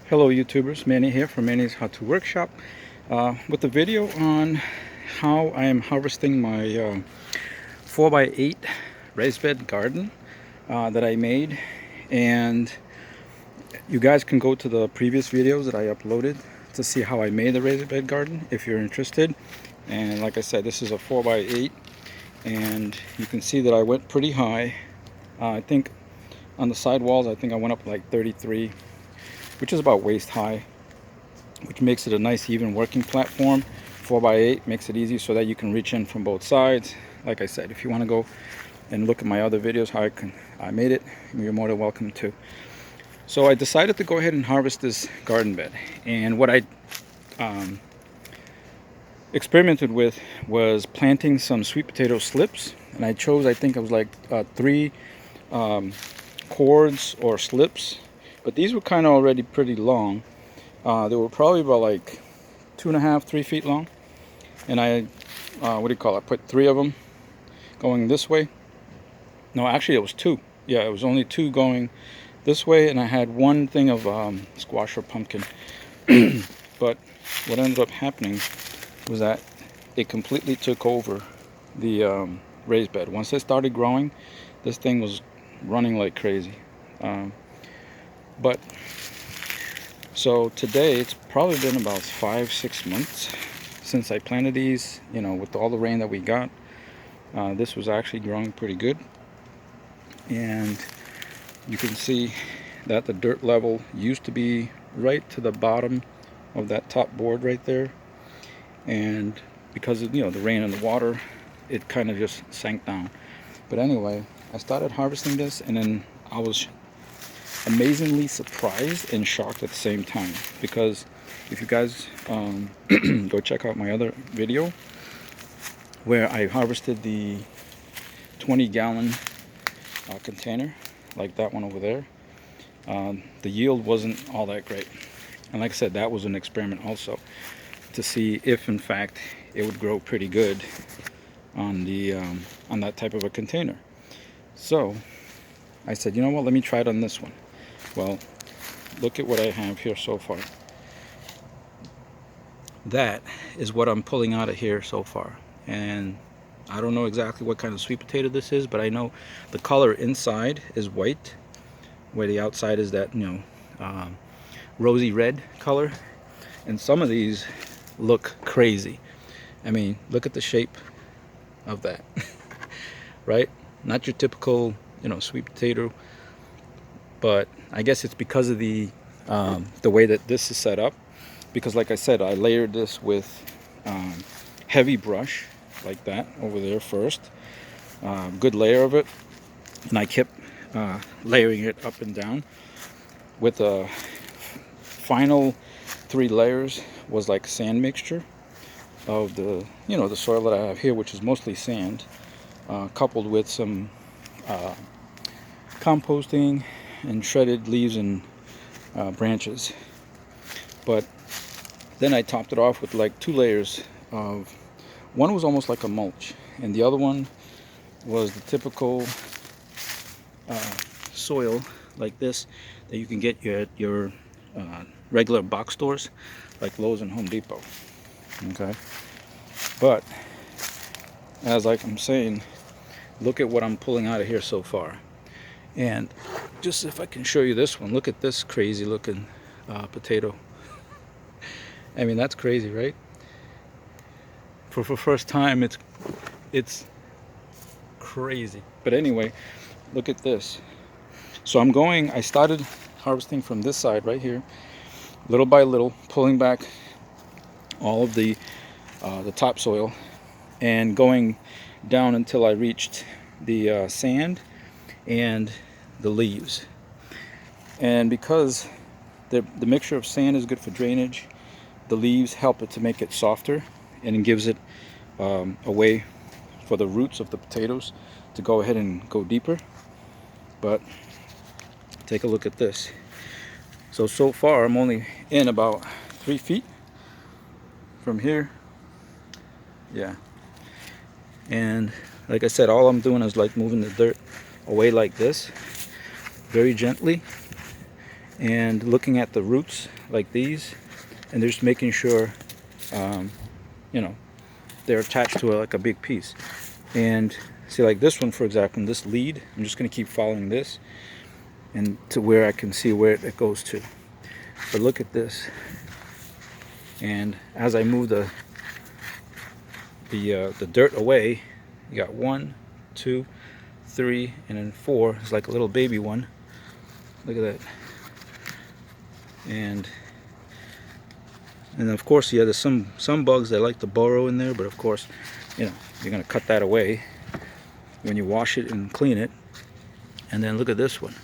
Hello YouTubers, Manny here from Manny's How To Workshop with a video on how I am harvesting my 4x8 raised bed garden that I made. And you guys can go to the previous videos that I uploaded to see how I made the raised bed garden if you're interested. And like I said, this is a 4x8 and you can see that I went pretty high. I think on the side walls I think I went up like 33, which is about waist high, which makes it a nice even working platform. 4x8 makes it easy so that you can reach in from both sides. Like I said, if you want to go and look at my other videos how I made it, you're more than welcome to. So I decided to go ahead and harvest this garden bed, and what I experimented with was planting some sweet potato slips, and I chose, I think it was like 3 cords or slips, but these were kind of already pretty long. They were probably about like 2.5, 3 feet long, and I I put 3 of them going this way. No, actually it was 2. Yeah, it was only 2 going this way, and I had 1 thing of squash or pumpkin. But what ended up happening was that it completely took over the raised bed. Once it started growing, this thing was running like crazy. But so today, it's probably been about 5-6 months since I planted these. You know, with all the rain that we got, this was actually growing pretty good. And you can see that the dirt level used to be right to the bottom of that top board right there. And because of, the rain and the water, it kind of just sank down. But anyway, I started harvesting this, and then I was amazingly surprised and shocked at the same time, because if you guys go check out my other video where I harvested the 20-gallon container, like that one over there, the yield wasn't all that great. And like I said, that was an experiment also to see if in fact it would grow pretty good on the on that type of a container. So I said, you know what, let me try it on this one. Well, look at what I have here so far. That is what I'm pulling out of here so far. And I don't know exactly what kind of sweet potato this is, but I know the color inside is white, where the outside is that, rosy red color. And some of these look crazy. I mean, look at the shape of that. Right? Not your typical, sweet potato. But I guess it's because of the way that this is set up. Because like I said, I layered this with heavy brush like that over there first. Good layer of it. And I kept layering it up and down with a final 3 layers was like sand mixture of the the soil that I have here, which is mostly sand, coupled with some composting and shredded leaves and branches. But then I topped it off with like 2 layers of, one was almost like a mulch, and the other one was the typical soil like this that you can get at your regular box stores like Lowe's and Home Depot. Okay, but as like I'm saying, look at what I'm pulling out of here so far. And just if I can show you this one, look at this crazy looking potato. I mean, that's crazy, right? For first time, it's crazy. But anyway, look at this. So I started harvesting from this side right here, little by little, pulling back all of the topsoil and going down until I reached the sand and the leaves. And because the mixture of sand is good for drainage, the leaves help it to make it softer, and it gives it a way for the roots of the potatoes to go ahead and go deeper. But take a look at this. So far I'm only in about 3 feet from here. Yeah. And like I said, all I'm doing is like moving the dirt away like this, very gently, and looking at the roots like these, and just making sure you know, they're attached to like a big piece. And see, like this one for example, this lead, I'm just going to keep following this and to where I can see where it goes to. But look at this, and as I move the dirt away, you got 1, 2, 3, and then 4. It's like a little baby one. Look at that. And of course, yeah, there's some bugs that like to burrow in there, but of course, you know, you're gonna cut that away when you wash it and clean it. And then look at this one.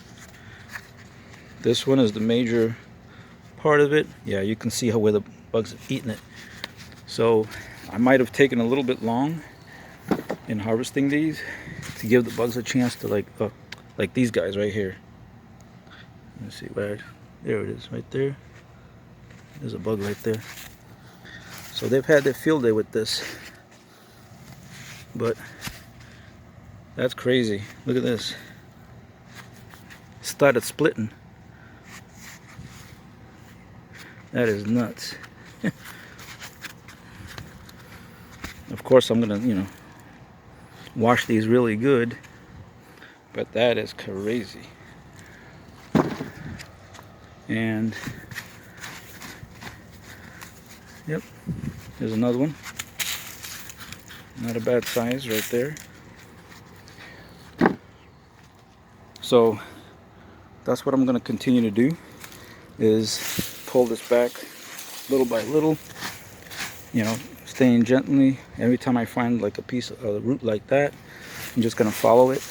This one is the major part of it. Yeah, you can see where the bugs have eaten it. So I might have taken a little bit long in harvesting these to give the bugs a chance to like these guys right here. Let's see where, there it is, right there. There's a bug right there. So they've had their field day with this, but that's crazy. Look at this. It started splitting. That is nuts. Of course, I'm gonna, you know, wash these really good, but that is crazy. And yep, there's another one. Not a bad size right there. So that's what I'm going to continue to do, is pull this back little by little, you know, staying gently. Every time I find like a piece of a root like that, I'm just going to follow it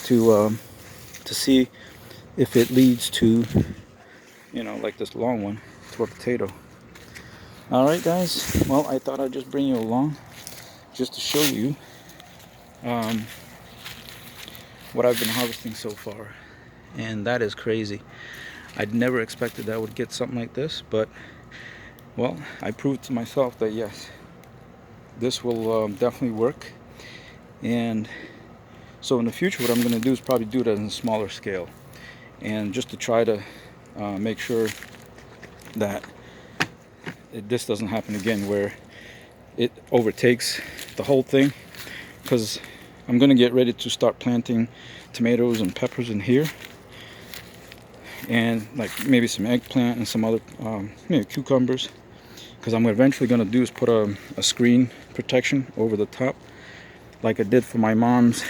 to see if it leads to, you know, like this long one, to a potato. Alright guys, well, I thought I'd just bring you along just to show you what I've been harvesting so far. And that is crazy. I'd never expected that I would get something like this, but well, I proved to myself that yes, this will definitely work. And so in the future, what I'm going to do is probably do it on a smaller scale, and just to try to make sure that this doesn't happen again, where it overtakes the whole thing. Because I'm going to get ready to start planting tomatoes and peppers in here, and like maybe some eggplant and some other maybe cucumbers. Because I'm eventually going to do is put a screen protection over the top, like I did for my mom's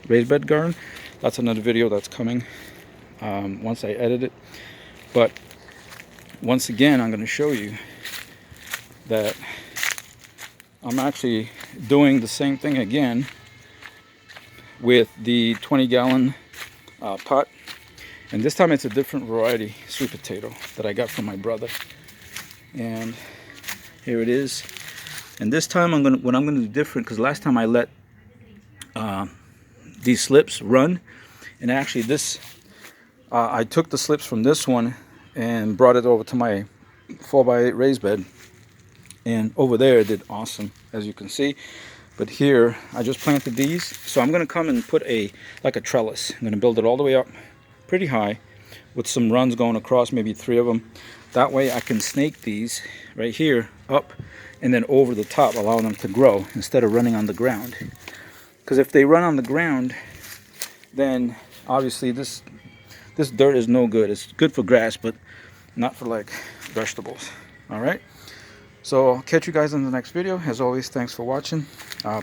raised bed garden. That's another video that's coming once I edit it. But once again, I'm going to show you that I'm actually doing the same thing again with the 20-gallon pot, and this time it's a different variety sweet potato that I got from my brother. And here it is. And this time what I'm gonna do different, because last time I let these slips run, and actually this I took the slips from this one and brought it over to my 4x8 raised bed, and over there it did awesome, as you can see. But here I just planted these, so I'm gonna come and put like a trellis. I'm gonna build it all the way up pretty high with some runs going across, maybe 3 of them. That way I can snake these right here up and then over the top, allowing them to grow instead of running on the ground. Because if they run on the ground, then obviously this dirt is no good. It's good for grass, but not for like vegetables. All right, so I'll catch you guys in the next video. As always, thanks for watching.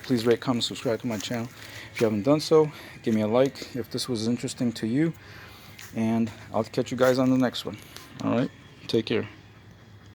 Please rate, comment, subscribe to my channel if you haven't done so. Give me a like if this was interesting to you, and I'll catch you guys on the next one. All right, take care.